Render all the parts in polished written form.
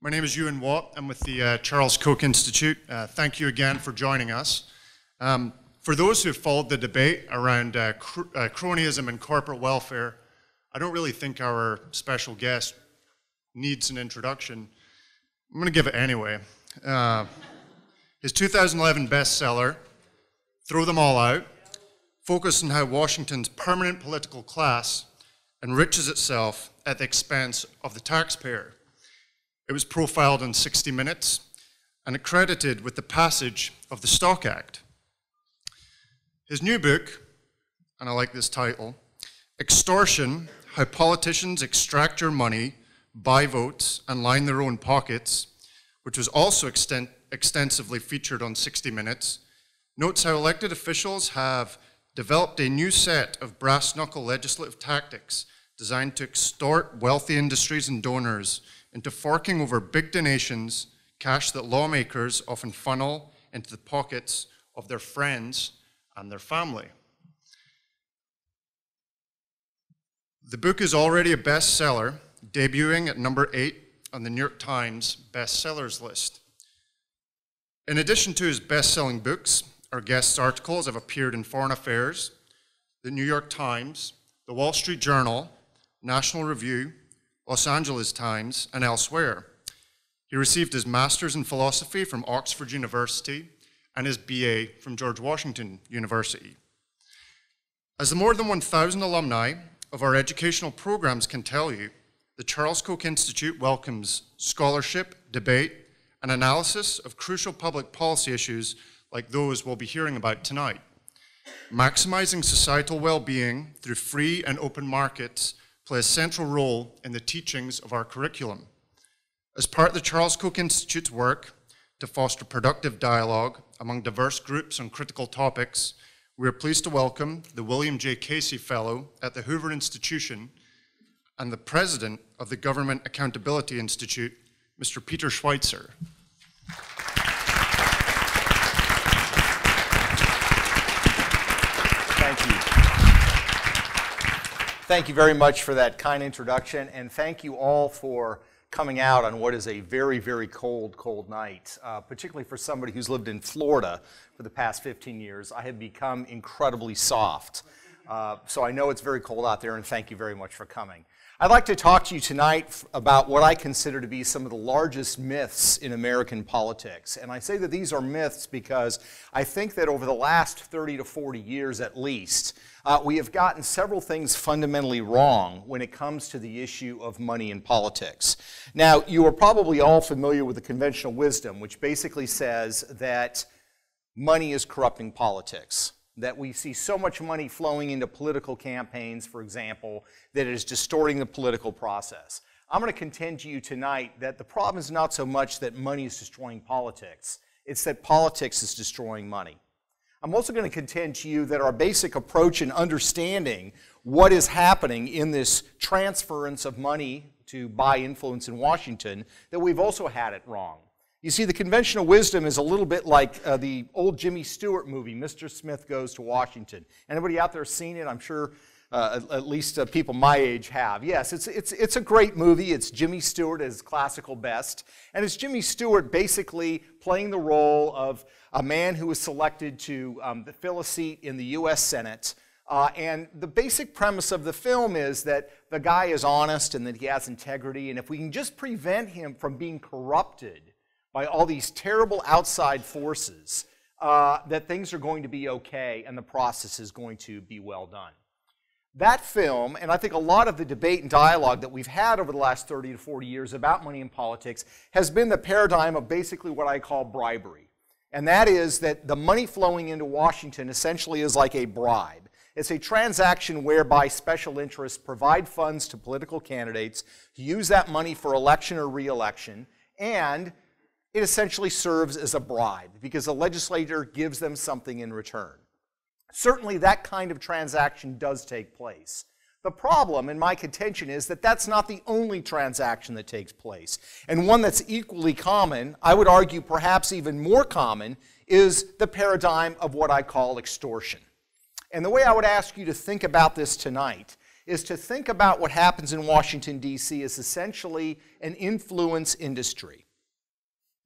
My name is Ewan Watt. I'm with the Charles Koch Institute. Thank you again for joining us. For those who have followed the debate around cronyism and corporate welfare, I don't really think our special guest needs an introduction. I'm going to give it anyway. His 2011 bestseller, Throw Them All Out, focused on how Washington's permanent political class enriches itself at the expense of the taxpayer. It was profiled in 60 Minutes and accredited with the passage of the Stock Act. His new book, and I like this title, Extortion, How Politicians Extract Your Money, Buy Votes, and Line Their Own Pockets, which was also extensively featured on 60 Minutes, notes how elected officials have developed a new set of brass-knuckle legislative tactics designed to extort wealthy industries and donors into forking over big donations, cash that lawmakers often funnel into the pockets of their friends and their family. The book is already a bestseller, debuting at number 8 on the New York Times bestsellers list. In addition to his best-selling books, our guest's articles have appeared in Foreign Affairs, the New York Times, the Wall Street Journal, National Review, Los Angeles Times, and elsewhere. He received his master's in philosophy from Oxford University and his BA from George Washington University. As the more than 1,000 alumni of our educational programs can tell you, the Charles Koch Institute welcomes scholarship, debate, and analysis of crucial public policy issues like those we'll be hearing about tonight. Maximizing societal well-being through free and open markets play a central role in the teachings of our curriculum. As part of the Charles Koch Institute's work to foster productive dialogue among diverse groups on critical topics, we are pleased to welcome the William J. Casey Fellow at the Hoover Institution and the President of the Government Accountability Institute, Mr. Peter Schweizer. Thank you. Thank you very much for that kind introduction, and thank you all for coming out on what is a very, very cold, cold night. Particularly for somebody who's lived in Florida for the past 15 years, I have become incredibly soft. So I know it's very cold out there, and thank you very much for coming. I'd like to talk to you tonight about what I consider to be some of the largest myths in American politics. And I say that these are myths because I think that over the last 30 to 40 years at least, we have gotten several things fundamentally wrong when it comes to the issue of money in politics. Now, you are probably all familiar with the conventional wisdom, which basically says that money is corrupting politics. That we see so much money flowing into political campaigns, for example, that it is distorting the political process. I'm going to contend to you tonight that the problem is not so much that money is destroying politics, it's that politics is destroying money. I'm also going to contend to you that our basic approach in understanding what is happening in this transference of money to buy influence in Washington, that we've also had it wrong. You see, the conventional wisdom is a little bit like the old Jimmy Stewart movie, Mr. Smith Goes to Washington. Anybody out there seen it? I'm sure at least people my age have. Yes, it's a great movie. It's Jimmy Stewart at his classical best. And it's Jimmy Stewart basically playing the role of a man who was selected to fill a seat in the U.S. Senate. And the basic premise of the film is that the guy is honest and that he has integrity. And if we can just prevent him from being corrupted by all these terrible outside forces, that things are going to be okay and the process is going to be well done. That film, and I think a lot of the debate and dialogue that we've had over the last 30 to 40 years about money in politics has been the paradigm of basically what I call bribery. And that is that the money flowing into Washington essentially is like a bribe. It's a transaction whereby special interests provide funds to political candidates to use that money for election or re-election, and it essentially serves as a bribe because the legislator gives them something in return. Certainly that kind of transaction does take place. The problem, in my contention, is that that's not the only transaction that takes place. And one that's equally common, I would argue perhaps even more common, is the paradigm of what I call extortion. And the way I would ask you to think about this tonight is to think about what happens in Washington, D.C. as essentially an influence industry.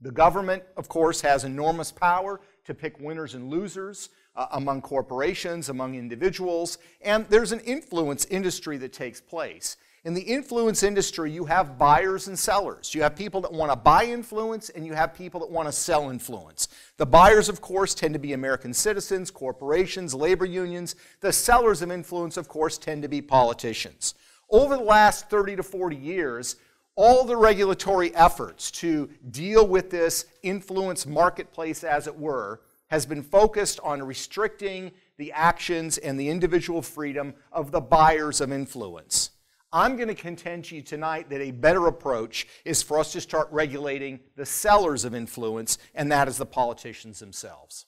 The government, of course, has enormous power to pick winners and losers among corporations, among individuals, and there's an influence industry that takes place. In the influence industry, you have buyers and sellers. You have people that want to buy influence, and you have people that want to sell influence. The buyers, of course, tend to be American citizens, corporations, labor unions. The sellers of influence, of course, tend to be politicians. Over the last 30 to 40 years, all the regulatory efforts to deal with this influence marketplace, as it were, has been focused on restricting the actions and the individual freedom of the buyers of influence. I'm going to contend to you tonight that a better approach is for us to start regulating the sellers of influence, and that is the politicians themselves.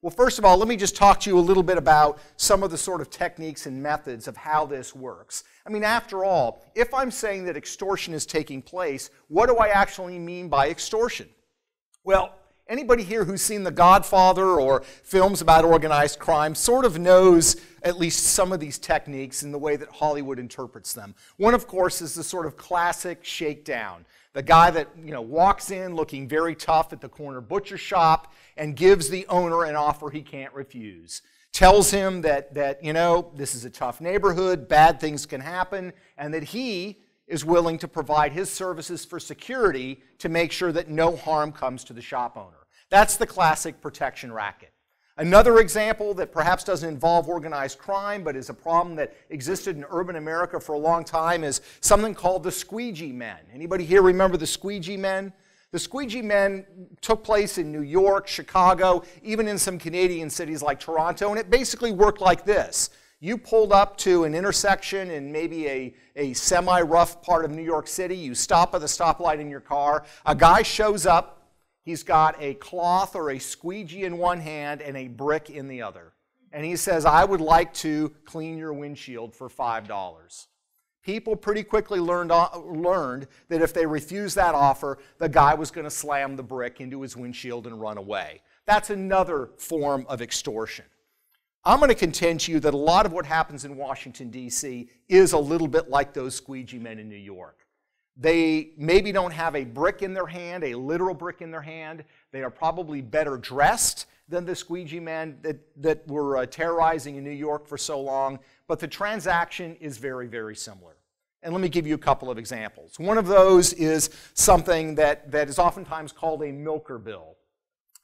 Well, first of all, let me just talk to you a little bit about some of the sort of techniques and methods of how this works. I mean, after all, if I'm saying that extortion is taking place, what do I actually mean by extortion? Well, anybody here who's seen The Godfather or films about organized crime sort of knows at least some of these techniques in the way that Hollywood interprets them. One, of course, is the sort of classic shakedown. The guy that walks in looking very tough at the corner butcher shop and gives the owner an offer he can't refuse. Tells him that this is a tough neighborhood, bad things can happen, and that he is willing to provide his services for security to make sure that no harm comes to the shop owner. That's the classic protection racket. Another example that perhaps doesn't involve organized crime but is a problem that existed in urban America for a long time is something called the squeegee men. Anybody here remember the squeegee men? The squeegee men took place in New York, Chicago, even in some Canadian cities like Toronto, and it basically worked like this. You pulled up to an intersection in maybe a semi-rough part of New York City. You stop at the stoplight in your car. A guy shows up. He's got a cloth or a squeegee in one hand and a brick in the other. And he says, I would like to clean your windshield for $5. People pretty quickly learned that if they refused that offer, the guy was going to slam the brick into his windshield and run away. That's another form of extortion. I'm going to contend to you that a lot of what happens in Washington, D.C. is a little bit like those squeegee men in New York. They maybe don't have a brick in their hand, a literal brick in their hand. They are probably better dressed than the squeegee men that were terrorizing in New York for so long, but the transaction is very, very similar. And let me give you a couple of examples. One of those is something that is oftentimes called a milker bill.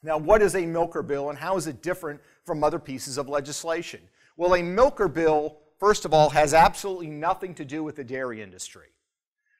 Now, what is a milker bill and how is it different from other pieces of legislation? Well, a milker bill, first of all, has absolutely nothing to do with the dairy industry.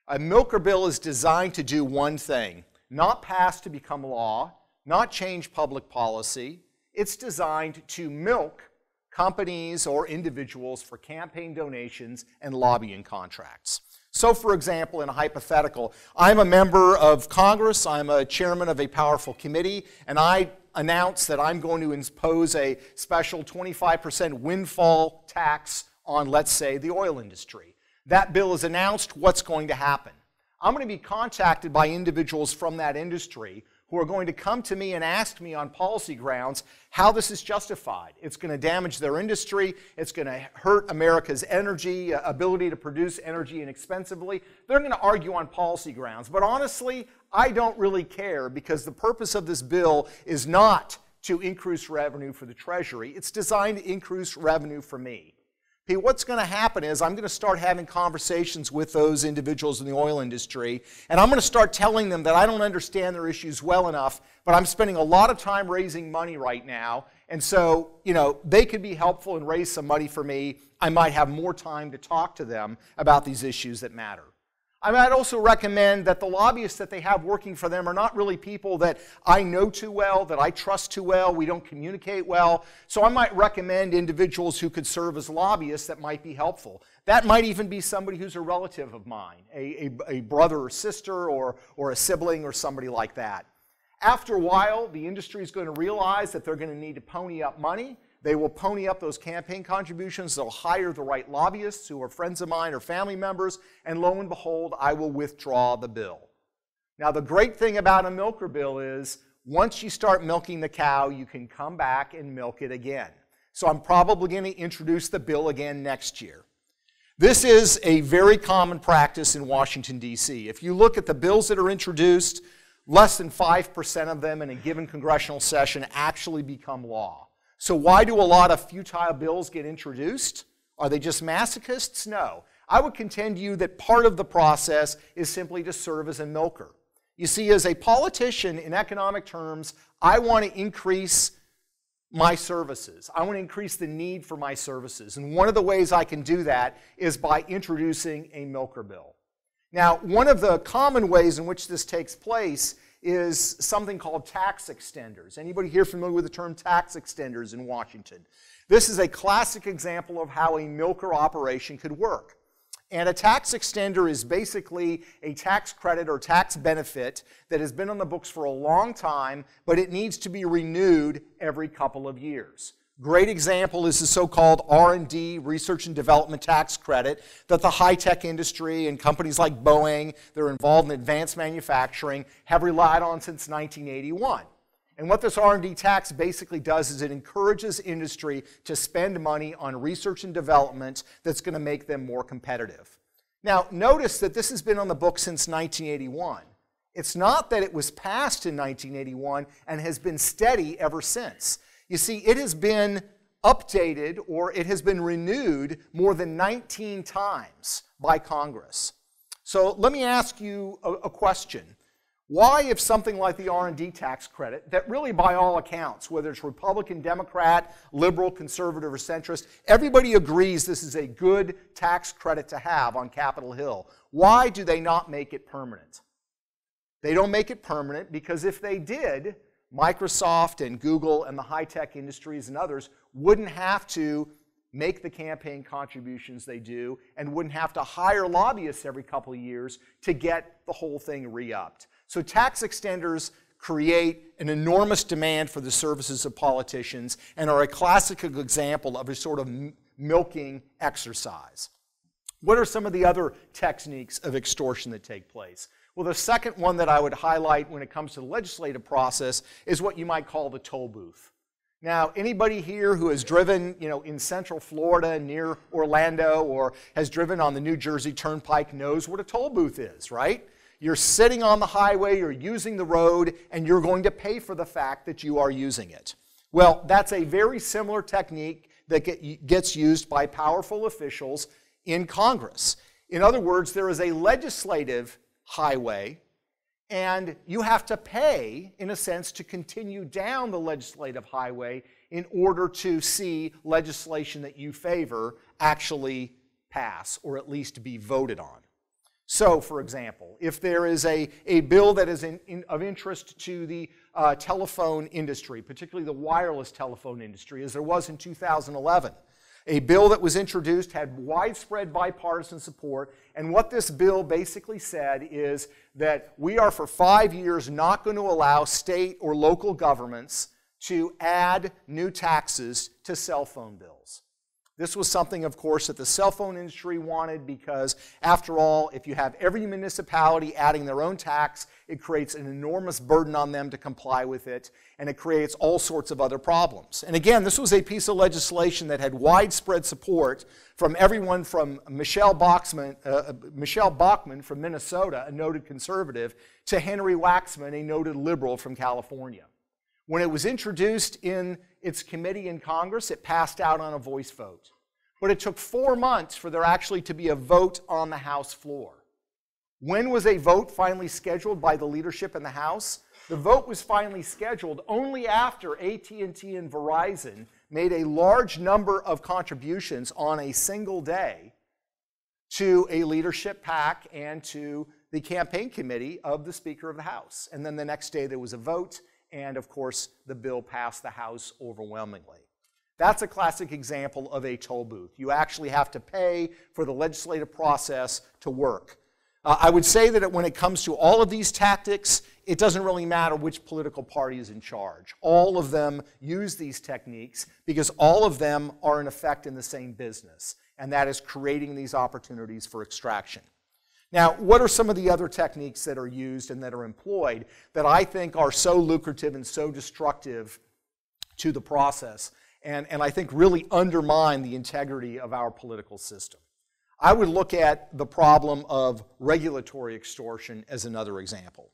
A milker bill is designed to do one thing, not pass to become law, not change public policy. It's designed to milk companies or individuals for campaign donations and lobbying contracts. So, for example, in a hypothetical, I'm a member of Congress, I'm a chairman of a powerful committee, and I announce that I'm going to impose a special 25% windfall tax on, let's say, the oil industry. That bill is announced, what's going to happen? I'm going to be contacted by individuals from that industry who are going to come to me and ask me on policy grounds how this is justified. It's going to damage their industry. It's going to hurt America's energy, ability to produce energy inexpensively. They're going to argue on policy grounds. But honestly, I don't really care because the purpose of this bill is not to increase revenue for the Treasury. It's designed to increase revenue for me. Okay, what's going to happen is I'm going to start having conversations with those individuals in the oil industry, and I'm going to start telling them that I don't understand their issues well enough, but I'm spending a lot of time raising money right now, and so, they could be helpful and raise some money for me. I might have more time to talk to them about these issues that matter. I might also recommend that the lobbyists that they have working for them are not really people that I know too well, that I trust too well, we don't communicate well. So I might recommend individuals who could serve as lobbyists that might be helpful. That might even be somebody who's a relative of mine, a brother or sister or a sibling or somebody like that. After a while, the industry is going to realize that they're going to need to pony up money. They will pony up those campaign contributions. They'll hire the right lobbyists who are friends of mine or family members, and lo and behold, I will withdraw the bill. Now, the great thing about a milker bill is once you start milking the cow, you can come back and milk it again. So I'm probably going to introduce the bill again next year. This is a very common practice in Washington, D.C. If you look at the bills that are introduced, less than 5% of them in a given congressional session actually become law. So why do a lot of futile bills get introduced? Are they just masochists? No. I would contend to you that part of the process is simply to serve as a milker. You see, as a politician in economic terms, I want to increase my services. I want to increase the need for my services. And one of the ways I can do that is by introducing a milker bill. Now, one of the common ways in which this takes place is something called tax extenders. Anybody here familiar with the term tax extenders in Washington? This is a classic example of how a milker operation could work. And a tax extender is basically a tax credit or tax benefit that has been on the books for a long time, but it needs to be renewed every couple of years. Great example is the so-called R&D, research and development tax credit, that the high-tech industry and companies like Boeing that are involved in advanced manufacturing have relied on since 1981. And what this R&D tax basically does is it encourages industry to spend money on research and development that's going to make them more competitive. Now, notice that this has been on the books since 1981. It's not that it was passed in 1981 and has been steady ever since. You see, it has been updated or it has been renewed more than 19 times by Congress. So let me ask you a question. Why, if something like the R&D tax credit, that really by all accounts, whether it's Republican, Democrat, liberal, conservative, or centrist, everybody agrees this is a good tax credit to have on Capitol Hill. Why do they not make it permanent? They don't make it permanent because if they did, Microsoft and Google and the high-tech industries and others wouldn't have to make the campaign contributions they do and wouldn't have to hire lobbyists every couple of years to get the whole thing re-upped. So tax extenders create an enormous demand for the services of politicians and are a classic example of a sort of milking exercise. What are some of the other techniques of extortion that take place? Well, the second one that I would highlight when it comes to the legislative process is what you might call the toll booth. Now, anybody here who has driven, in central Florida near Orlando or has driven on the New Jersey Turnpike knows what a toll booth is, right? You're sitting on the highway, you're using the road, and you're going to pay for the fact that you are using it. Well, that's a very similar technique that gets used by powerful officials in Congress. In other words, there is a legislative highway, and you have to pay, in a sense, to continue down the legislative highway in order to see legislation that you favor actually pass, or at least be voted on. So, for example, if there is a bill that is of interest to the telephone industry, particularly the wireless telephone industry, as there was in 2011, a bill that was introduced had widespread bipartisan support, and what this bill basically said is that we are for 5 years not going to allow state or local governments to add new taxes to cell phone bills. This was something, of course, that the cell phone industry wanted because, after all, if you have every municipality adding their own tax, it creates an enormous burden on them to comply with it, and it creates all sorts of other problems. And again, this was a piece of legislation that had widespread support from everyone from Michelle Bachmann from Minnesota, a noted conservative, to Henry Waxman, a noted liberal from California. When it was introduced in its committee in Congress, it passed out on a voice vote. But it took 4 months for there actually to be a vote on the House floor. When was a vote finally scheduled by the leadership in the House? The vote was finally scheduled only after AT&T and Verizon made a large number of contributions on a single day to a leadership PAC and to the campaign committee of the Speaker of the House. And then the next day there was a vote, and of course the bill passed the House overwhelmingly. That's a classic example of a toll booth. You actually have to pay for the legislative process to work. I would say that when it comes to all of these tactics, it doesn't really matter which political party is in charge. All of them use these techniques because all of them are in effect in the same business, and that is creating these opportunities for extraction. Now, what are some of the other techniques that are used and that are employed that I think are so lucrative and so destructive to the process and I think really undermine the integrity of our political system? I would look at the problem of regulatory extortion as another example.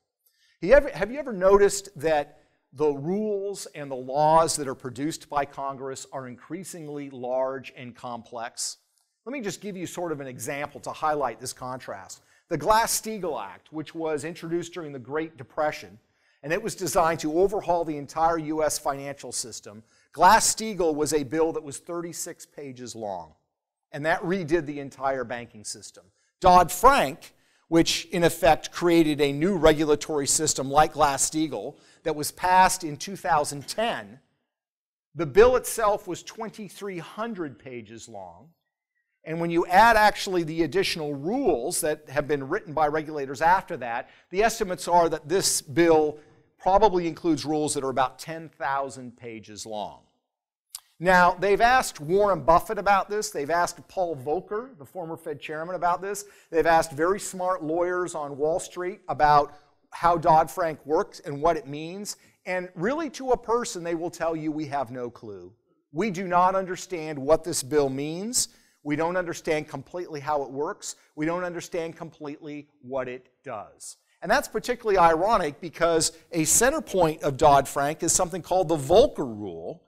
Have you ever noticed that the rules and the laws that are produced by Congress are increasingly large and complex? Let me just give you sort of an example to highlight this contrast. The Glass-Steagall Act, which was introduced during the Great Depression, and it was designed to overhaul the entire U.S. financial system. Glass-Steagall was a bill that was 36 pages long, and that redid the entire banking system. Dodd-Frank, which in effect created a new regulatory system like Glass-Steagall that was passed in 2010, the bill itself was 2,300 pages long. And when you add actually the additional rules that have been written by regulators after that, the estimates are that this bill probably includes rules that are about 10,000 pages long. Now, they've asked Warren Buffett about this. They've asked Paul Volcker, the former Fed chairman, about this. They've asked very smart lawyers on Wall Street about how Dodd-Frank works and what it means. And really, to a person, they will tell you, we have no clue. We do not understand what this bill means. We don't understand completely how it works. We don't understand completely what it does. And that's particularly ironic because a center point of Dodd-Frank is something called the Volcker Rule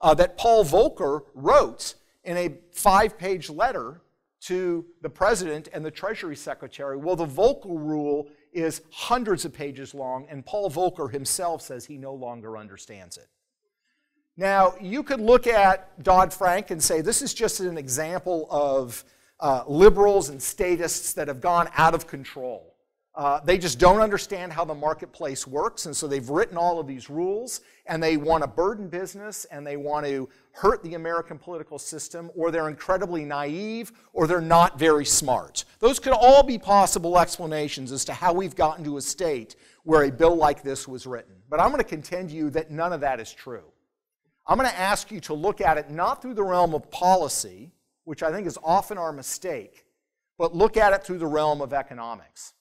that Paul Volcker wrote in a 5-page letter to the President and the Treasury Secretary. Well, the Volcker Rule is hundreds of pages long, and Paul Volcker himself says he no longer understands it. Now, you could look at Dodd-Frank and say this is just an example of liberals and statists that have gone out of control. They just don't understand how the marketplace works, and so they've written all of these rules, and they want to burden business, and they want to hurt the American political system, or they're incredibly naive, or they're not very smart. Those could all be possible explanations as to how we've gotten to a state where a bill like this was written. But I'm going to contend to you that none of that is true. I'm going to ask you to look at it not through the realm of policy, which I think is often our mistake, but look at it through the realm of economics.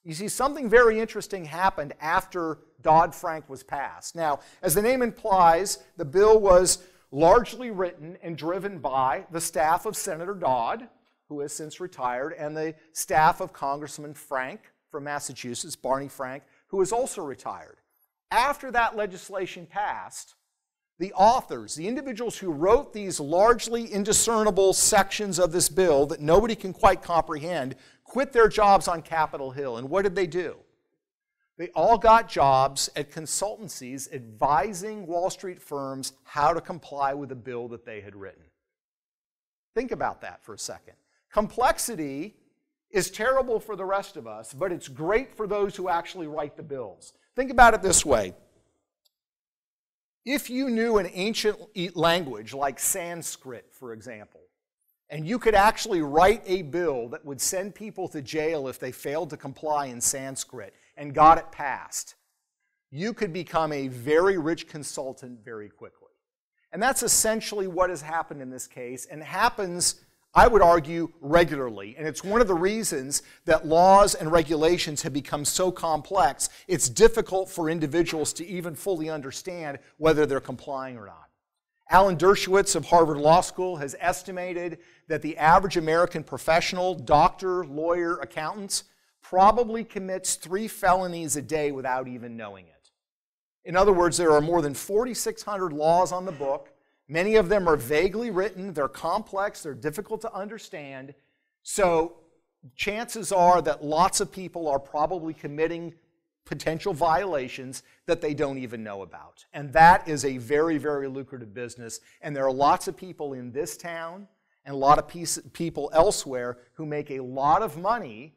You see, something very interesting happened after Dodd-Frank was passed. Now, as the name implies, the bill was largely written and driven by the staff of Senator Dodd, who has since retired, and the staff of Congressman Frank from Massachusetts, Barney Frank, who is also retired. After that legislation passed, the authors, the individuals who wrote these largely indiscernible sections of this bill that nobody can quite comprehend, quit their jobs on Capitol Hill. And what did they do? They all got jobs at consultancies advising Wall Street firms how to comply with the bill that they had written. Think about that for a second. Complexity is terrible for the rest of us, but it's great for those who actually write the bills. Think about it this way. If you knew an ancient language like Sanskrit, for example, and you could actually write a bill that would send people to jail if they failed to comply in Sanskrit and got it passed, you could become a very rich consultant very quickly. And that's essentially what has happened in this case, and happens, I would argue, regularly. And it's one of the reasons that laws and regulations have become so complex, it's difficult for individuals to even fully understand whether they're complying or not. Alan Dershowitz of Harvard Law School has estimated that the average American professional, doctor, lawyer, accountant, probably commits 3 felonies a day without even knowing it. In other words, there are more than 4,600 laws on the book. Many of them are vaguely written, they're complex, they're difficult to understand. So chances are that lots of people are probably committing potential violations that they don't even know about. And that is a very, very lucrative business. And there are lots of people in this town and a lot of people elsewhere who make a lot of money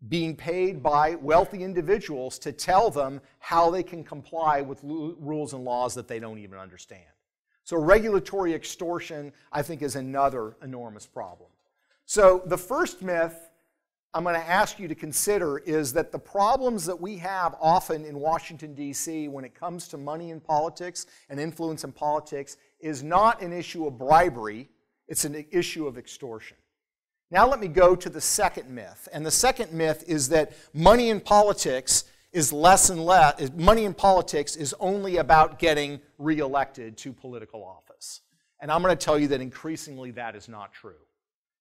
being paid by wealthy individuals to tell them how they can comply with rules and laws that they don't even understand. So regulatory extortion, I think, is another enormous problem. So the first myth I'm going to ask you to consider is that the problems that we have often in Washington, D.C. when it comes to money in politics and influence in politics is not an issue of bribery, it's an issue of extortion. Now let me go to the second myth. And the second myth is that money in politics is less and less, money in politics is only about getting reelected to political office. And I'm going to tell you that increasingly that is not true.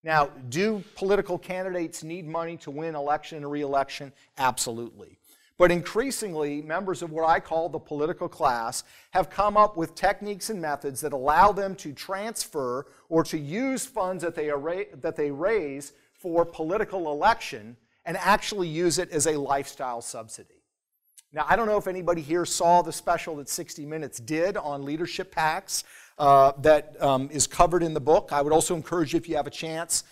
Now, do political candidates need money to win election and re-election? Absolutely. But increasingly, members of what I call the political class have come up with techniques and methods that allow them to transfer or to use funds that they raise for political election and actually use it as a lifestyle subsidy. Now, I don't know if anybody here saw the special that 60 Minutes did on leadership PACs that is covered in the book. I would also encourage you, if you have a chance,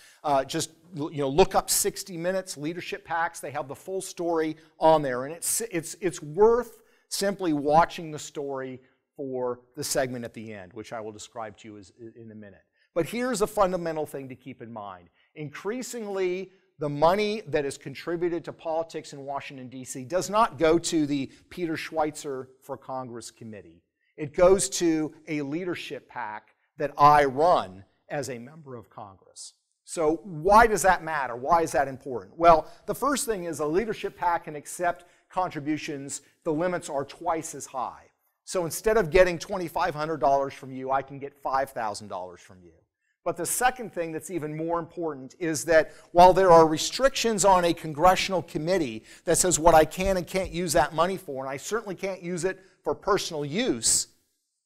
just look up 60 Minutes leadership PACs. They have the full story on there, and it's worth simply watching the story for the segment at the end, which I will describe to you in a minute. But here's a fundamental thing to keep in mind. Increasingly, the money that is contributed to politics in Washington, D.C. does not go to the Peter Schweizer for Congress committee. It goes to a leadership PAC that I run as a member of Congress. So why does that matter? Why is that important? Well, the first thing is a leadership PAC can accept contributions. The limits are twice as high. So instead of getting $2,500 from you, I can get $5,000 from you. But the second thing that's even more important is that while there are restrictions on a congressional committee that says what I can and can't use that money for, and I certainly can't use it for personal use,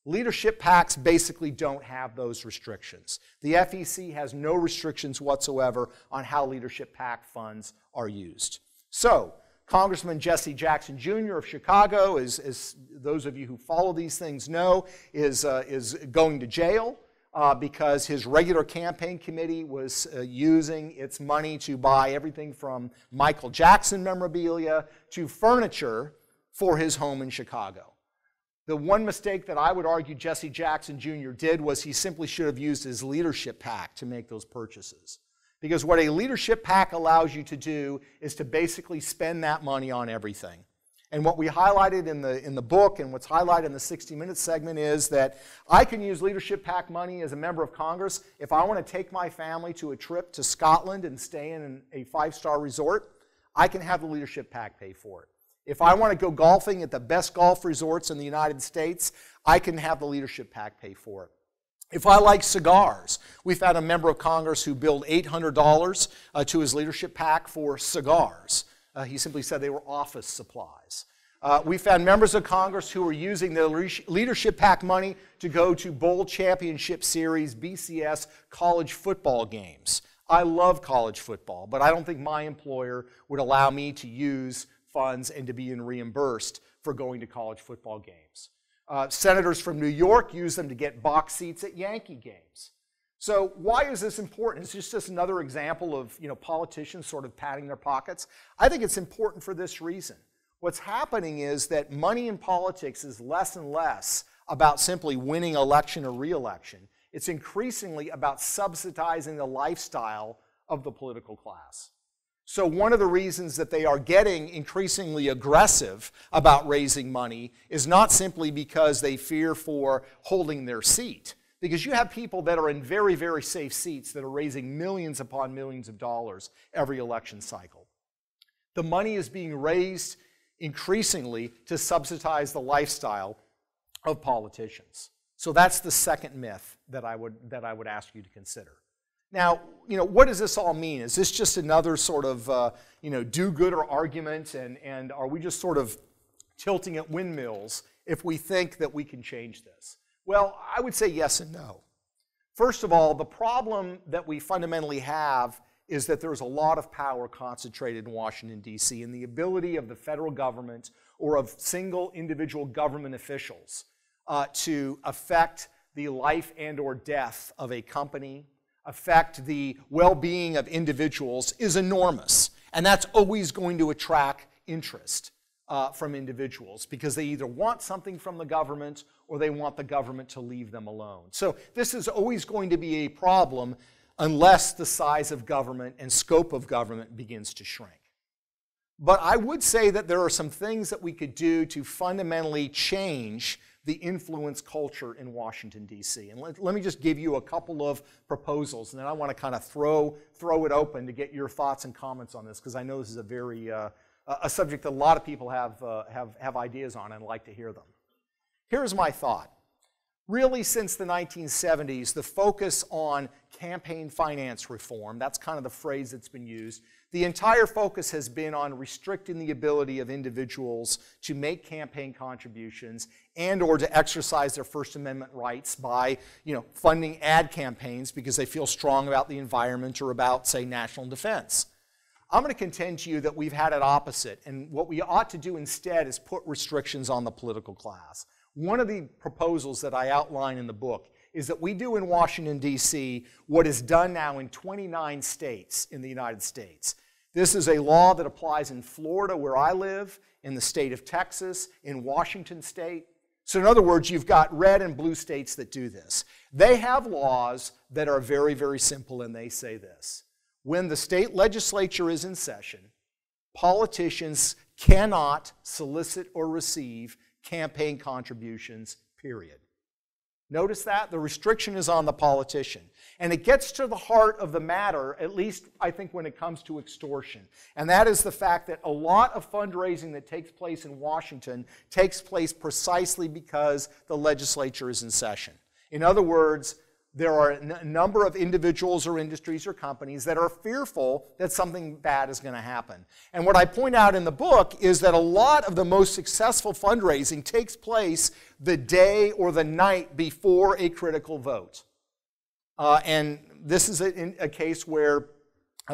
leadership PACs basically don't have those restrictions. The FEC has no restrictions whatsoever on how leadership PAC funds are used. So, Congressman Jesse Jackson Jr. of Chicago, as those of you who follow these things know, is going to jail because his regular campaign committee was using its money to buy everything from Michael Jackson memorabilia to furniture for his home in Chicago. The one mistake that I would argue Jesse Jackson Jr. did was he simply should have used his leadership PAC to make those purchases. Because what a leadership PAC allows you to do is to basically spend that money on everything. And what we highlighted in the book and what's highlighted in the 60 Minutes segment is that I can use leadership PAC money as a member of Congress if I want to take my family to a trip to Scotland and stay in a 5-star resort. I can have the leadership PAC pay for it. If I want to go golfing at the best golf resorts in the United States, I can have the leadership PAC pay for it. If I like cigars, we've had a member of Congress who billed $800 to his leadership PAC for cigars. He simply said they were office supplies. We found members of Congress who were using their leadership PAC money to go to Bowl Championship Series, BCS, college football games. I love college football, but I don't think my employer would allow me to use funds and to be reimbursed for going to college football games. Senators from New York use them to get box seats at Yankee games. So why is this important? It's just another example of politicians sort of padding their pockets. I think it's important for this reason. What's happening is that money in politics is less and less about simply winning election or re-election. It's increasingly about subsidizing the lifestyle of the political class. So one of the reasons that they are getting increasingly aggressive about raising money is not simply because they fear for holding their seat. Because you have people that are in very, very safe seats that are raising millions upon millions of dollars every election cycle. The money is being raised increasingly to subsidize the lifestyle of politicians. So that's the second myth that I would ask you to consider. Now, what does this all mean? Is this just another sort of, do-gooder argument, and are we just sort of tilting at windmills if we think that we can change this? Well, I would say yes and no. First of all, the problem that we fundamentally have is that there's a lot of power concentrated in Washington, D.C., and the ability of the federal government or of single individual government officials to affect the life and or death of a company, affect the well-being of individuals is enormous. And that's always going to attract interest from individuals because they either want something from the government or they want the government to leave them alone. So this is always going to be a problem unless the size of government and scope of government begins to shrink. But I would say that there are some things that we could do to fundamentally change the influence culture in Washington, D.C. And let me just give you a couple of proposals, and then I want to kind of throw it open to get your thoughts and comments on this, because I know this is a subject that a lot of people have ideas on and like to hear them. Here's my thought. Really, since the 1970s, the focus on campaign finance reform, that's kind of the phrase that's been used, the entire focus has been on restricting the ability of individuals to make campaign contributions and or to exercise their First Amendment rights by, funding ad campaigns because they feel strong about the environment or about, say, national defense. I'm going to contend to you that we've had it opposite, and what we ought to do instead is put restrictions on the political class. One of the proposals that I outline in the book is that we do in Washington, D.C. what is done now in 29 states in the United States. This is a law that applies in Florida, where I live, in the state of Texas, in Washington State. So in other words, you've got red and blue states that do this. They have laws that are very, very simple, and they say this. When the state legislature is in session, politicians cannot solicit or receive campaign contributions, period. Notice that? The restriction is on the politician. And it gets to the heart of the matter, at least I think when it comes to extortion. And that is the fact that a lot of fundraising that takes place in Washington takes place precisely because the legislature is in session. In other words, there are a number of individuals or industries or companies that are fearful that something bad is going to happen. And what I point out in the book is that a lot of the most successful fundraising takes place the day or the night before a critical vote. And this is a case where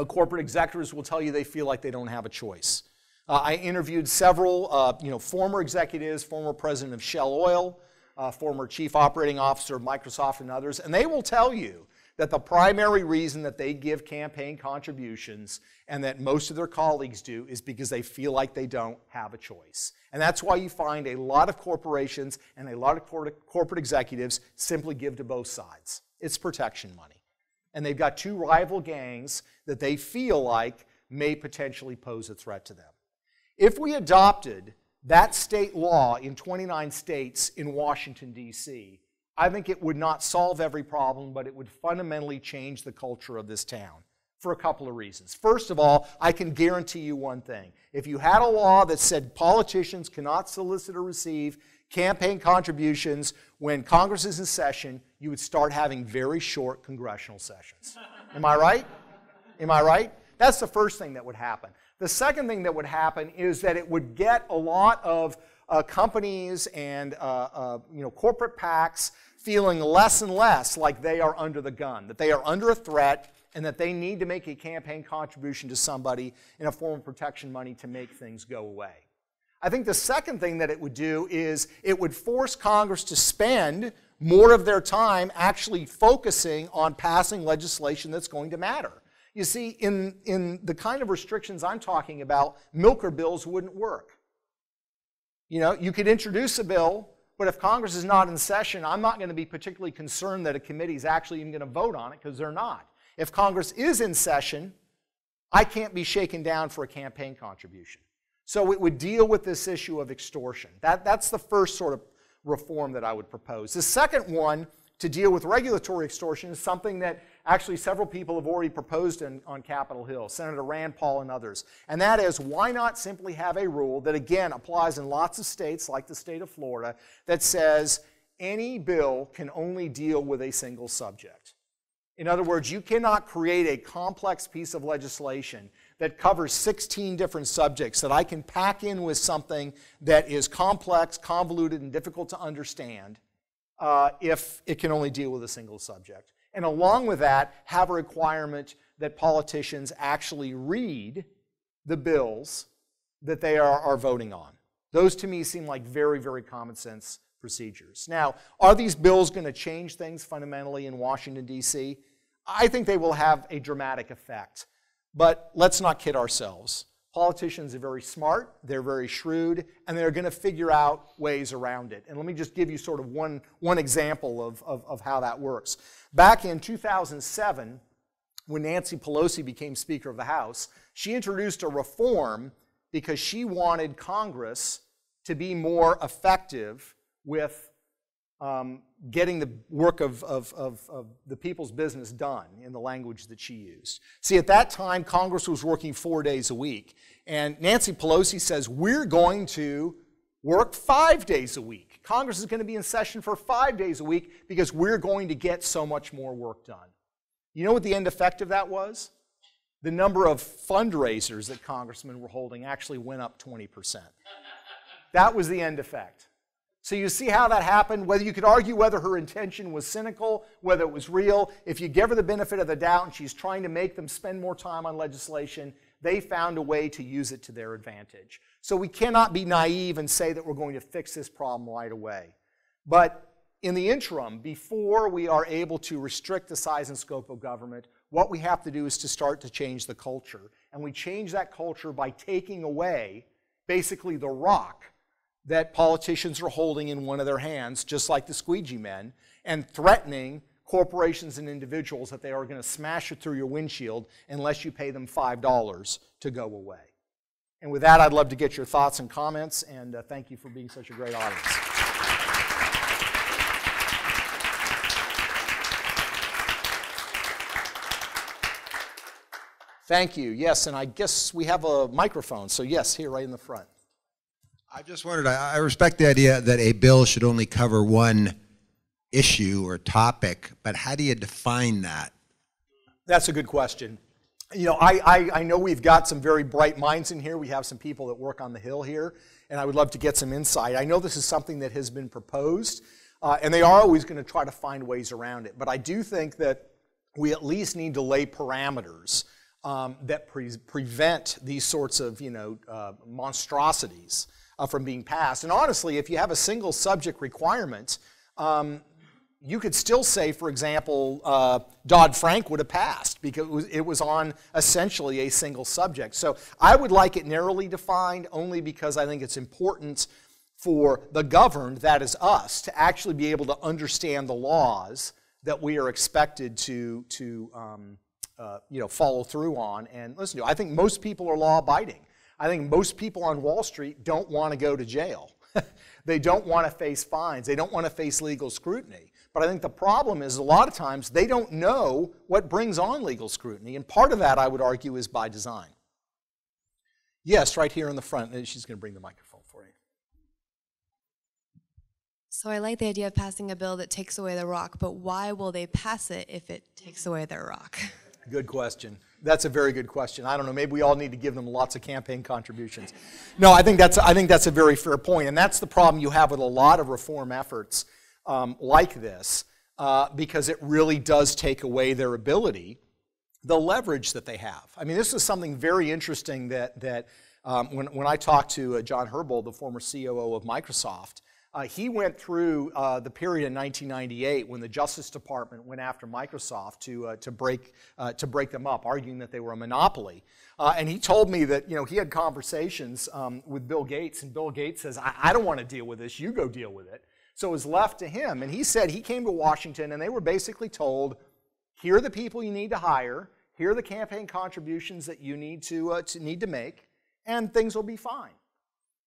corporate executives will tell you they feel like they don't have a choice. I interviewed several former executives, former president of Shell Oil, former chief operating officer of Microsoft and others, and they will tell you that the primary reason that they give campaign contributions and that most of their colleagues do is because they feel like they don't have a choice. And that's why you find a lot of corporations and a lot of corporate executives simply give to both sides. It's protection money. And they've got two rival gangs that they feel like may potentially pose a threat to them. If we adopted that state law in 29 states in Washington, D.C., I think it would not solve every problem, but it would fundamentally change the culture of this town for a couple of reasons. First of all, I can guarantee you one thing. If you had a law that said politicians cannot solicit or receive campaign contributions when Congress is in session, you would start having very short congressional sessions. Am I right? Am I right? That's the first thing that would happen. The second thing that would happen is that it would get a lot of companies and corporate PACs feeling less and less like they are under the gun, that they are under a threat, and that they need to make a campaign contribution to somebody in a form of protection money to make things go away. I think the second thing that it would do is it would force Congress to spend more of their time actually focusing on passing legislation that's going to matter. You see, in the kind of restrictions I'm talking about, milker bills wouldn't work. You could introduce a bill, but if Congress is not in session, I'm not going to be particularly concerned that a committee is actually even going to vote on it, because they're not. If Congress is in session, I can't be shaken down for a campaign contribution. So it would deal with this issue of extortion. That's the first sort of reform that I would propose. The second one, to deal with regulatory extortion, is something that actually several people have already proposed on Capitol Hill, Senator Rand Paul and others. And that is, why not simply have a rule that, again, applies in lots of states, like the state of Florida, that says any bill can only deal with a single subject. In other words, you cannot create a complex piece of legislation that covers 16 different subjects that I can pack in with something that is complex, convoluted, and difficult to understand if it can only deal with a single subject. And along with that, have a requirement that politicians actually read the bills that they are voting on. Those to me seem like very, very common sense procedures. Now, are these bills going to change things fundamentally in Washington, D.C.? I think they will have a dramatic effect. But let's not kid ourselves. Politicians are very smart, they're very shrewd, and they're going to figure out ways around it. And let me just give you sort of one example of how that works. Back in 2007, when Nancy Pelosi became Speaker of the House, she introduced a reform because she wanted Congress to be more effective with getting the work of the people's business done, in the language that she used. See, at that time, Congress was working 4 days a week. And Nancy Pelosi says, we're going to Work 5 days a week. Congress is going to be in session for 5 days a week because we're going to get so much more work done. You know what the end effect of that was? The number of fundraisers that congressmen were holding actually went up 20%. That was the end effect. So you see how that happened? Whether you could argue whether her intention was cynical, whether it was real, if you give her the benefit of the doubt and she's trying to make them spend more time on legislation, they found a way to use it to their advantage. So we cannot be naive and say that we're going to fix this problem right away. But in the interim, before we are able to restrict the size and scope of government, what we have to do is to start to change the culture. And we change that culture by taking away basically the rock that politicians are holding in one of their hands, just like the squeegee men, and threatening corporations and individuals that they are going to smash it through your windshield unless you pay them $5 to go away. And with that, I'd love to get your thoughts and comments, and thank you for being such a great audience. Thank you. Yes, and I guess we have a microphone, so yes, here right in the front. I just wondered, I respect the idea that a bill should only cover one issue or topic, but how do you define that? That's a good question. You know, I know we've got some very bright minds in here. We have some people that work on the Hill here, and I would love to get some insight. I know this is something that has been proposed, and they are always going to try to find ways around it. But I do think that we at least need to lay parameters that prevent these sorts of, monstrosities from being passed. And honestly, if you have a single subject requirement, you could still say, for example, Dodd-Frank would have passed because it was on essentially a single subject. So I would like it narrowly defined only because I think it's important for the governed, that is us, to actually be able to understand the laws that we are expected to follow through on and listen to. I think most people are law-abiding. I think most people on Wall Street don't want to go to jail. They don't want to face fines. They don't want to face legal scrutiny. But I think the problem is a lot of times they don't know what brings on legal scrutiny. And part of that, I would argue, is by design. Yes, right here in the front. And she's going to bring the microphone for you. So I like the idea of passing a bill that takes away the rock, but why will they pass it if it takes away their rock? Good question. That's a very good question. I don't know. Maybe we all need to give them lots of campaign contributions. No, I think that's a very fair point, and that's the problem you have with a lot of reform efforts like this, because it really does take away their ability, the leverage that they have. I mean, this is something very interesting that when I talked to John Herbold, the former COO of Microsoft, he went through the period in 1998 when the Justice Department went after Microsoft to break them up, arguing that they were a monopoly. And he told me that he had conversations with Bill Gates, and Bill Gates says, I don't want to deal with this, you go deal with it. So it was left to him. And he said he came to Washington and they were basically told, here are the people you need to hire, here are the campaign contributions that you need to make, and things will be fine.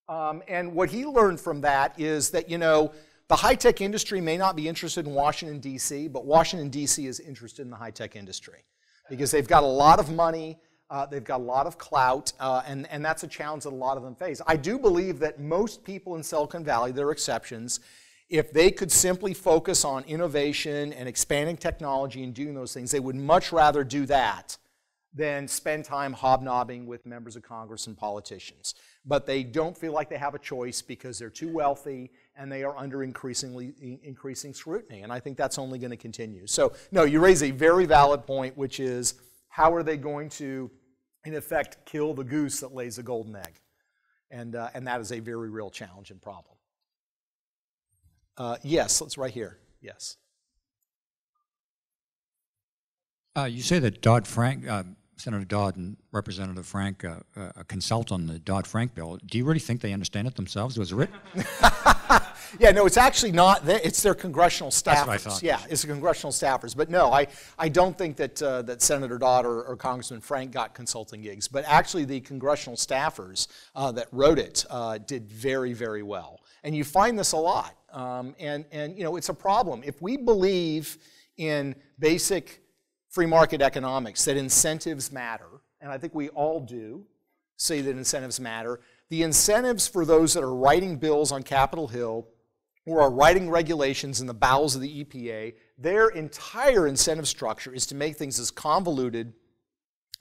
And what he learned from that is that, the high-tech industry may not be interested in Washington, D.C., but Washington, D.C. is interested in the high-tech industry because they've got a lot of money, they've got a lot of clout, and that's a challenge that a lot of them face. I do believe that most people in Silicon Valley, there are exceptions, if they could simply focus on innovation and expanding technology and doing those things, they would much rather do that than spend time hobnobbing with members of Congress and politicians. But they don't feel like they have a choice because they're too wealthy and they are under increasing scrutiny. And I think that's only going to continue. So, no, you raise a very valid point, which is how are they going to, in effect, kill the goose that lays the golden egg? And that is a very real challenge and problem. Yes, it's right here. Yes. You say that Dodd-Frank, Senator Dodd and Representative Frank consult on the Dodd-Frank bill. Do you really think they understand it themselves? Was it written? Yeah, no, it's actually not. It's their congressional staffers. That's what I thought. Yeah, it's the congressional staffers. But no, I don't think that that Senator Dodd or Congressman Frank got consulting gigs. But actually, the congressional staffers that wrote it did very, very well. And you find this a lot. And it's a problem. If we believe in basic free market economics, that incentives matter, and I think we all do see that incentives matter, the incentives for those that are writing bills on Capitol Hill or are writing regulations in the bowels of the EPA, their entire incentive structure is to make things as convoluted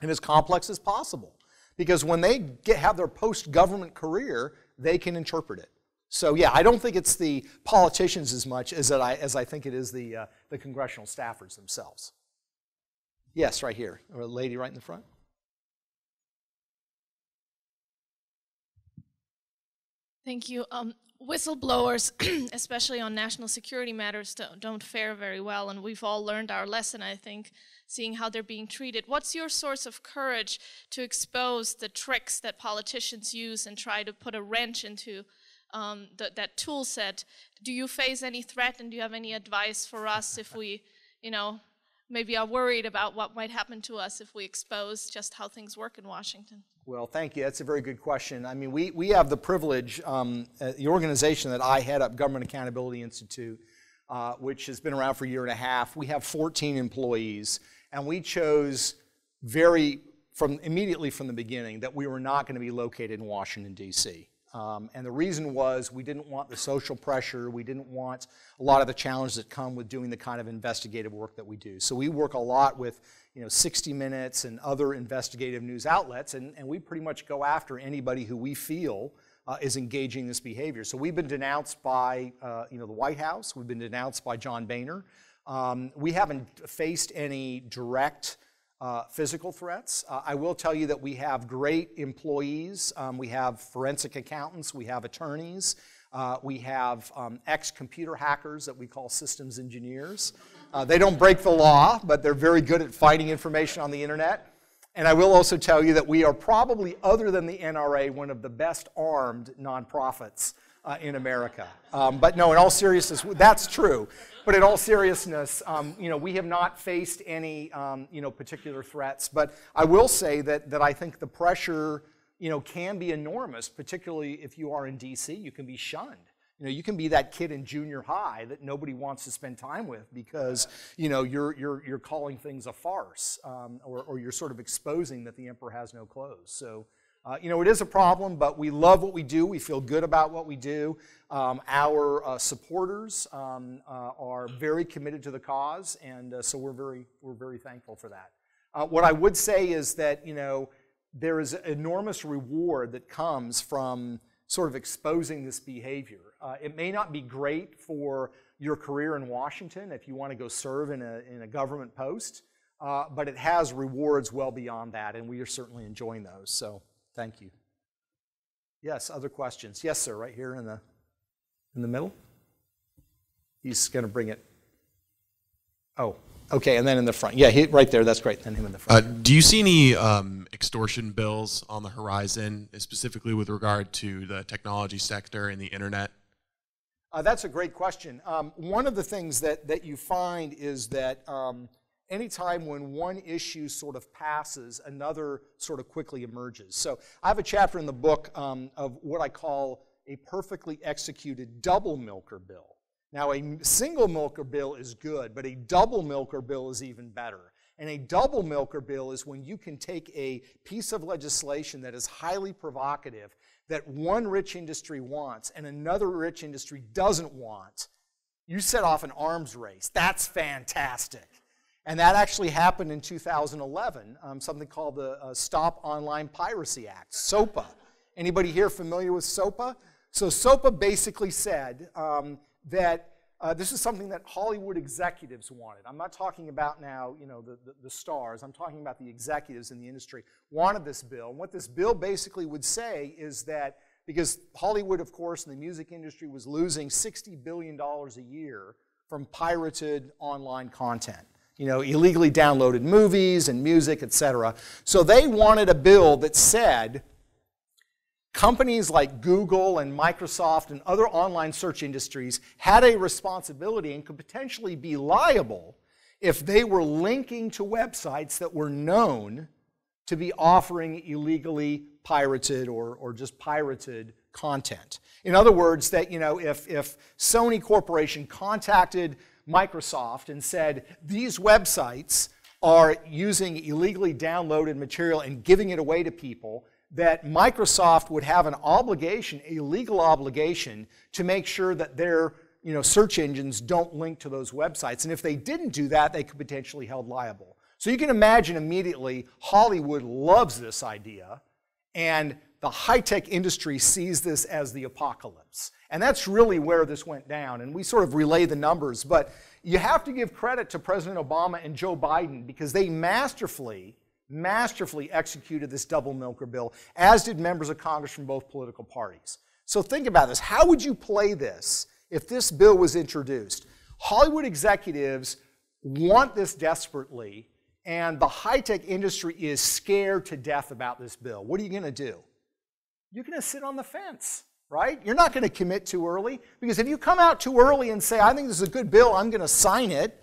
and as complex as possible. Because when they have their post-government career, they can interpret it. So yeah, I don't think it's the politicians as much as I think it is the congressional staffers themselves. Yes, right here. Or a lady right in the front. Thank you. Whistleblowers, especially on national security matters, don't fare very well, and we've all learned our lesson, I think, seeing how they're being treated. What's your source of courage to expose the tricks that politicians use and try to put a wrench into that tool set? Do you face any threat, and do you have any advice for us if we, maybe are worried about what might happen to us if we expose just how things work in Washington? Well, thank you. That's a very good question. I mean, we have the privilege, the organization that I head up, Government Accountability Institute, which has been around for a year and a half. We have 14 employees, and we chose immediately from the beginning that we were not going to be located in Washington, D.C. And the reason was we didn't want the social pressure, we didn't want a lot of the challenges that come with doing the kind of investigative work that we do. So we work a lot with 60 Minutes and other investigative news outlets, and we pretty much go after anybody who we feel is engaging this behavior. So we've been denounced by the White House, we've been denounced by John Boehner. We haven't faced any direct physical threats. I will tell you that we have great employees. We have forensic accountants, we have attorneys, we have ex-computer hackers that we call systems engineers. They don't break the law, but they're very good at finding information on the internet. And I will also tell you that we are probably, other than the NRA, one of the best armed nonprofits in America. But no, in all seriousness, that's true. But in all seriousness, we have not faced any particular threats. But I will say that I think the pressure can be enormous, particularly if you are in D.C. You can be shunned. You can be that kid in junior high that nobody wants to spend time with because you're calling things a farce, or you're sort of exposing that the emperor has no clothes. So it is a problem, but we love what we do. We feel good about what we do. Our supporters are very committed to the cause, and so we're very thankful for that. What I would say is that there is enormous reward that comes from sort of exposing this behavior. It may not be great for your career in Washington if you want to go serve in a government post, but it has rewards well beyond that, and we are certainly enjoying those. So thank you. Yes, other questions? Yes, sir, right here in the middle. He's going to bring it. Oh, okay, and then in the front. Yeah, right there, that's great. Then him in the front. Do you see any extortion bills on the horizon, specifically with regard to the technology sector and the internet? That's a great question. One of the things that you find is that anytime when one issue sort of passes, another sort of quickly emerges. So I have a chapter in the book of what I call a perfectly executed double milker bill. Now, a single milker bill is good, but a double milker bill is even better. And a double milker bill is when you can take a piece of legislation that is highly provocative, that one rich industry wants and another rich industry doesn't want. You set off an arms race. That's fantastic. And that actually happened in 2011, something called the Stop Online Piracy Act, SOPA. Anybody here familiar with SOPA? So SOPA basically said that this is something that Hollywood executives wanted. I'm not talking about now, the stars. I'm talking about the executives in the industry wanted this bill. And what this bill basically would say is that because Hollywood, of course, and the music industry was losing $60 billion a year from pirated online content. Illegally downloaded movies and music, etc. So they wanted a bill that said companies like Google and Microsoft and other online search industries had a responsibility and could potentially be liable if they were linking to websites that were known to be offering illegally pirated or just pirated content. In other words, that if Sony Corporation contacted Microsoft and said, these websites are using illegally downloaded material and giving it away to people, that Microsoft would have an obligation, a legal obligation, to make sure that their search engines don't link to those websites. And if they didn't do that, they could potentially be held liable. So you can imagine immediately Hollywood loves this idea, and the high-tech industry sees this as the apocalypse. And that's really where this went down. And we sort of relay the numbers, but you have to give credit to President Obama and Joe Biden because they masterfully executed this double milker bill, as did members of Congress from both political parties. So think about this. How would you play this if this bill was introduced? Hollywood executives want this desperately, and the high-tech industry is scared to death about this bill. What are you going to do? You're going to sit on the fence, right? You're not going to commit too early, because if you come out too early and say, I think this is a good bill, I'm going to sign it,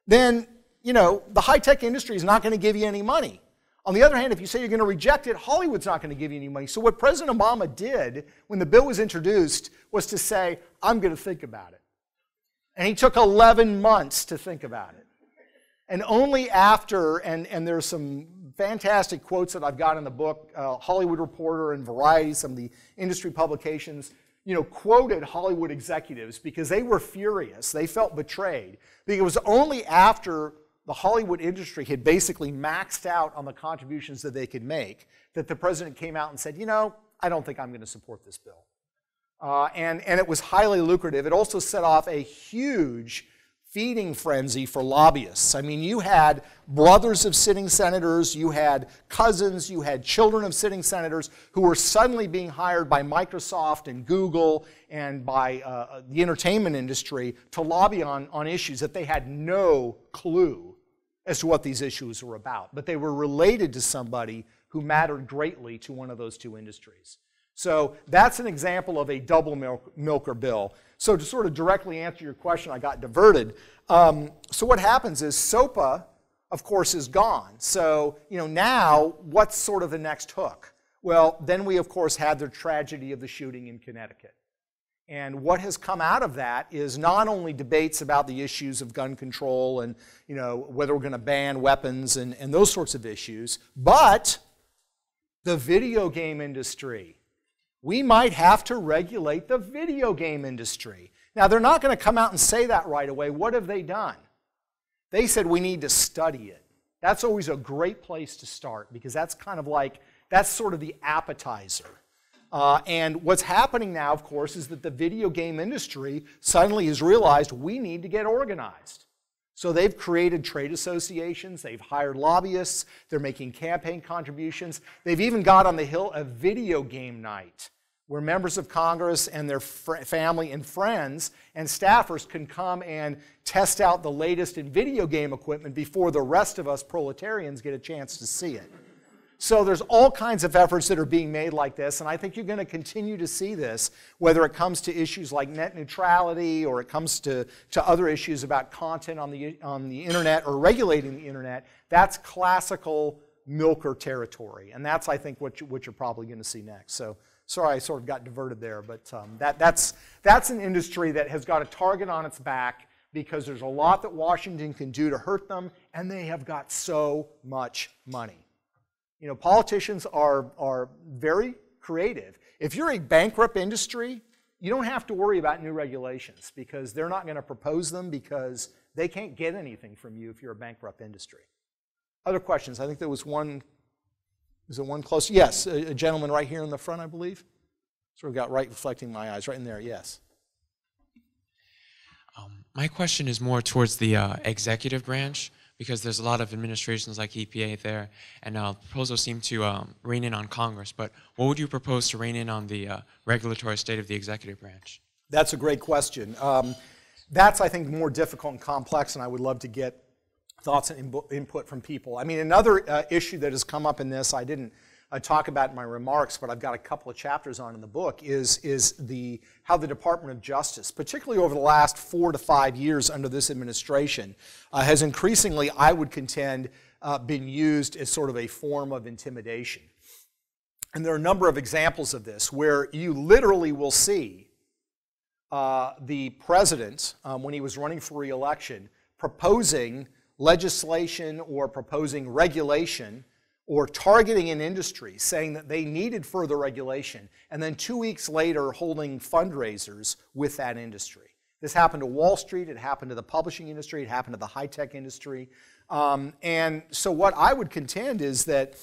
then, the high-tech industry is not going to give you any money. On the other hand, if you say you're going to reject it, Hollywood's not going to give you any money. So what President Obama did when the bill was introduced was to say, I'm going to think about it. And he took 11 months to think about it. And only after, and there's some fantastic quotes that I've got in the book, Hollywood Reporter and Variety, some of the industry publications, quoted Hollywood executives because they were furious. They felt betrayed. Because it was only after the Hollywood industry had basically maxed out on the contributions that they could make that the president came out and said, I don't think I'm going to support this bill. And it was highly lucrative. It also set off a huge feeding frenzy for lobbyists. I mean, you had brothers of sitting senators, you had cousins, you had children of sitting senators who were suddenly being hired by Microsoft and Google and by the entertainment industry to lobby on issues that they had no clue as to what these issues were about. But they were related to somebody who mattered greatly to one of those two industries. So that's an example of a double milker bill. So to sort of directly answer your question, I got diverted. So what happens is SOPA, of course, is gone. So now what's sort of the next hook? Well, then we, of course, had the tragedy of the shooting in Connecticut. And what has come out of that is not only debates about the issues of gun control and whether we're going to ban weapons and those sorts of issues, but the video game industry. We might have to regulate the video game industry. Now, they're not going to come out and say that right away. What have they done? They said we need to study it. That's always a great place to start because that's kind of like, that's sort of the appetizer. And what's happening now, of course, is that the video game industry suddenly has realized we need to get organized. So they've created trade associations, they've hired lobbyists, they're making campaign contributions. They've even got on the Hill a video game night where members of Congress and their family and friends and staffers can come and test out the latest in video game equipment before the rest of us proletarians get a chance to see it. So there's all kinds of efforts that are being made like this, and I think you're going to continue to see this, whether it comes to issues like net neutrality or it comes to other issues about content on the internet or regulating the internet. That's classical milker territory, and that's, I think, what you're probably going to see next. So sorry I sort of got diverted there, but that's an industry that has got a target on its back because there's a lot that Washington can do to hurt them, and they have got so much money. Politicians are very creative. If you're a bankrupt industry, you don't have to worry about new regulations because they're not going to propose them because they can't get anything from you if you're a bankrupt industry. Other questions? I think there was one. Is there one close? Yes, a gentleman right here in the front, I believe. Sort of got right reflecting my eyes, right in there, yes. My question is more towards the executive branch, because there's a lot of administrations like EPA there, and proposals seem to rein in on Congress. But what would you propose to rein in on the regulatory state of the executive branch? That's a great question. That's, I think, more difficult and complex, and I would love to get thoughts and input from people. I mean, another issue that has come up in this, I didn't talk about in my remarks, but I've got a couple of chapters on in the book, is how the Department of Justice, particularly over the last 4 to 5 years under this administration, has increasingly, I would contend, been used as sort of a form of intimidation. And there are a number of examples of this where you literally will see the president, when he was running for re-election, proposing legislation or proposing regulation or targeting an industry, saying that they needed further regulation, and then 2 weeks later holding fundraisers with that industry. This happened to Wall Street, it happened to the publishing industry, it happened to the high-tech industry. And so what I would contend is that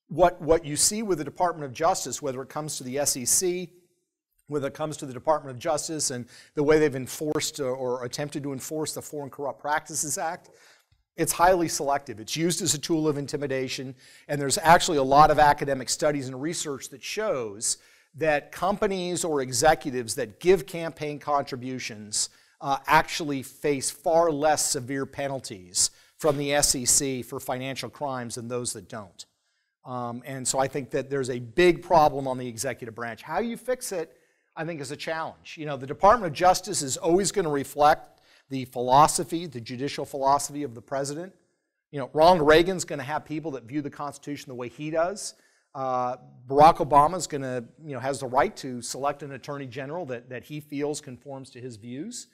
what you see with the Department of Justice, whether it comes to the SEC, whether it comes to the Department of Justice and the way they've enforced or attempted to enforce the Foreign Corrupt Practices Act, it's highly selective. It's used as a tool of intimidation, and there's actually a lot of academic studies and research that shows that companies or executives that give campaign contributions actually face far less severe penalties from the SEC for financial crimes than those that don't. And so I think that there's a big problem on the executive branch. How you fix it, I think, is a challenge. You know, the Department of Justice is always going to reflect the philosophy, the judicial philosophy of the president. You know, Ronald Reagan's going to have people that view the Constitution the way he does. Barack Obama's going to, has the right to select an attorney general that he feels conforms to his views.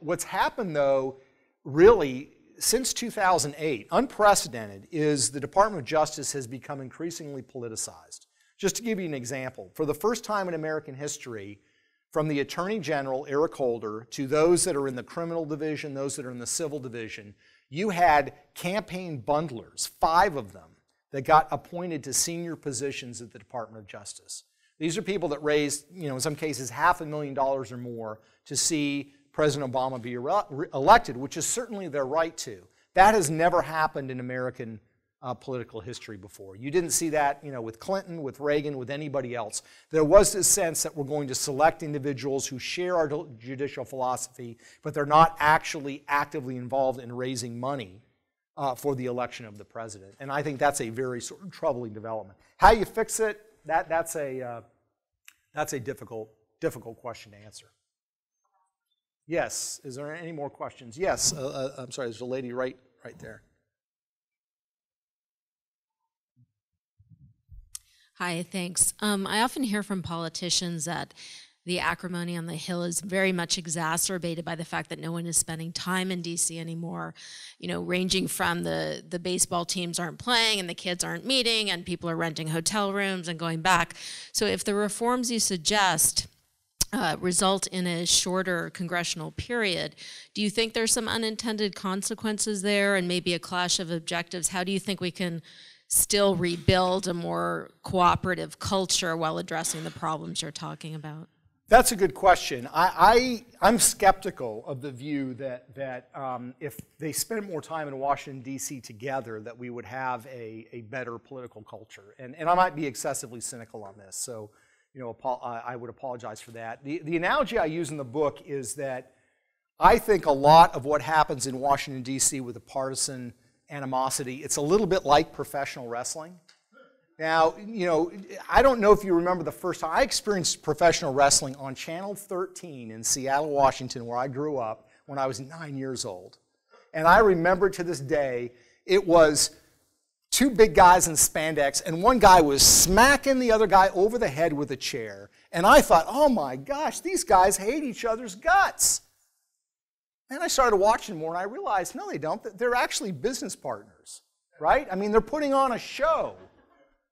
What's happened, though, really, since 2008, unprecedented, is the Department of Justice has become increasingly politicized. Just to give you an example, for the first time in American history, from the Attorney General, Eric Holder, to those that are in the criminal division, those that are in the civil division, you had campaign bundlers, 5 of them, that got appointed to senior positions at the Department of Justice. These are people that raised, in some cases, $500,000 or more to see President Obama be elected, which is certainly their right to. That has never happened in American political history before. You didn't see that, with Clinton, with Reagan, with anybody else. There was this sense that we're going to select individuals who share our judicial philosophy, but they're not actually actively involved in raising money for the election of the president. And I think that's a very sort of troubling development. How you fix it, that's a difficult question to answer. Yes, is there any more questions? Yes, I'm sorry, there's a lady right there. Hi, thanks. I often hear from politicians that the acrimony on the Hill is very much exacerbated by the fact that no one is spending time in D.C. anymore, ranging from the baseball teams aren't playing and the kids aren't meeting and people are renting hotel rooms and going back. So if the reforms you suggest result in a shorter congressional period, do you think there's some unintended consequences there and maybe a clash of objectives? How do you think we can still rebuild a more cooperative culture while addressing the problems you're talking about? That's a good question. I'm skeptical of the view that if they spent more time in Washington, D.C. together, that we would have a better political culture. And I might be excessively cynical on this, so I would apologize for that. The analogy I use in the book is that I think a lot of what happens in Washington, D.C. with the partisan animosity, it's a little bit like professional wrestling. Now, I don't know if you remember the first time I experienced professional wrestling on Channel 13 in Seattle, Washington, where I grew up when I was 9 years old. And I remember to this day, it was 2 big guys in spandex, and one guy was smacking the other guy over the head with a chair. And I thought, oh my gosh, these guys hate each other's guts. And I started watching more, and I realized, no, they don't. They're actually business partners, right? I mean, they're putting on a show.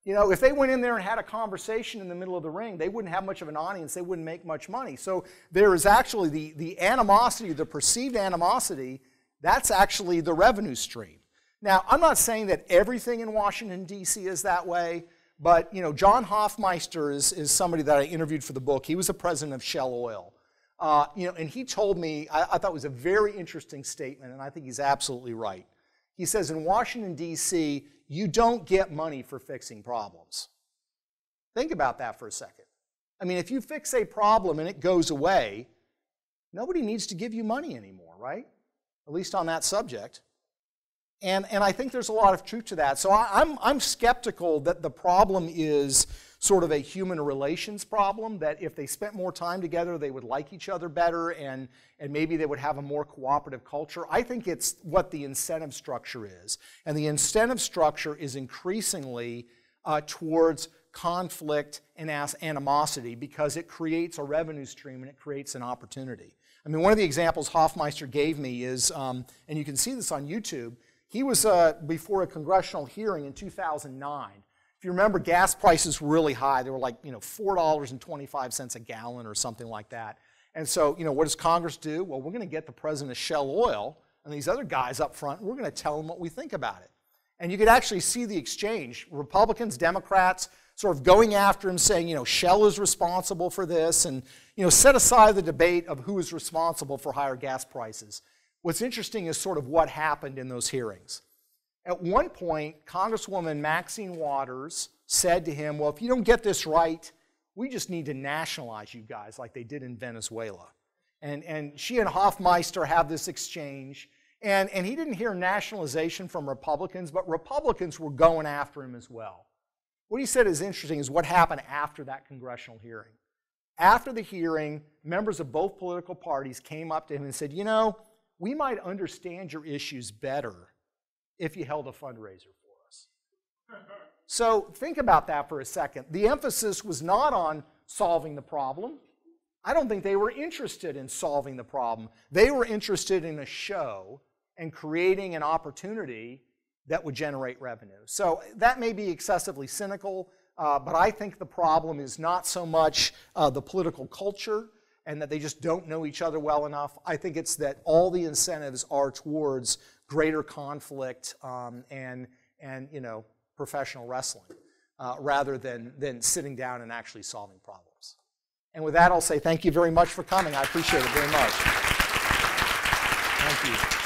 If they went in there and had a conversation in the middle of the ring, they wouldn't have much of an audience. They wouldn't make much money. So there is actually the animosity, the perceived animosity, that's actually the revenue stream. Now, I'm not saying that everything in Washington, D.C. is that way, but John Hofmeister is somebody that I interviewed for the book. He was the president of Shell Oil. And he told me, I thought it was a very interesting statement, and I think he's absolutely right. He says, in Washington, D.C., you don't get money for fixing problems. Think about that for a second. I mean, if you fix a problem and it goes away, nobody needs to give you money anymore, right? At least on that subject. And I think there's a lot of truth to that. So I'm skeptical that the problem is sort of a human relations problem, that if they spent more time together, they would like each other better and maybe they would have a more cooperative culture. I think it's what the incentive structure is. And the incentive structure is increasingly towards conflict and animosity because it creates a revenue stream and it creates an opportunity. I mean, one of the examples Hofmeister gave me is, and you can see this on YouTube, He was before a congressional hearing in 2009. If you remember, gas prices were really high. They were like, $4.25 a gallon or something like that. And so, what does Congress do? Well, we're going to get the president of Shell Oil and these other guys up front, and we're going to tell them what we think about it. And you could actually see the exchange. Republicans, Democrats, sort of going after him, saying, Shell is responsible for this, and, set aside the debate of who is responsible for higher gas prices. What's interesting is sort of what happened in those hearings. At one point, Congresswoman Maxine Waters said to him, well, if you don't get this right, we just need to nationalize you guys like they did in Venezuela. And she and Hofmeister have this exchange. And he didn't hear nationalization from Republicans, but Republicans were going after him as well. What he said is interesting is what happened after that congressional hearing. After the hearing, members of both political parties came up to him and said, we might understand your issues better if you held a fundraiser for us. So think about that for a second. The emphasis was not on solving the problem. I don't think they were interested in solving the problem. They were interested in a show and creating an opportunity that would generate revenue. So that may be excessively cynical, but I think the problem is not so much the political culture and that they just don't know each other well enough. I think it's that all the incentives are towards greater conflict and professional wrestling rather than sitting down and actually solving problems. And with that, I'll say thank you very much for coming. I appreciate it very much. Thank you.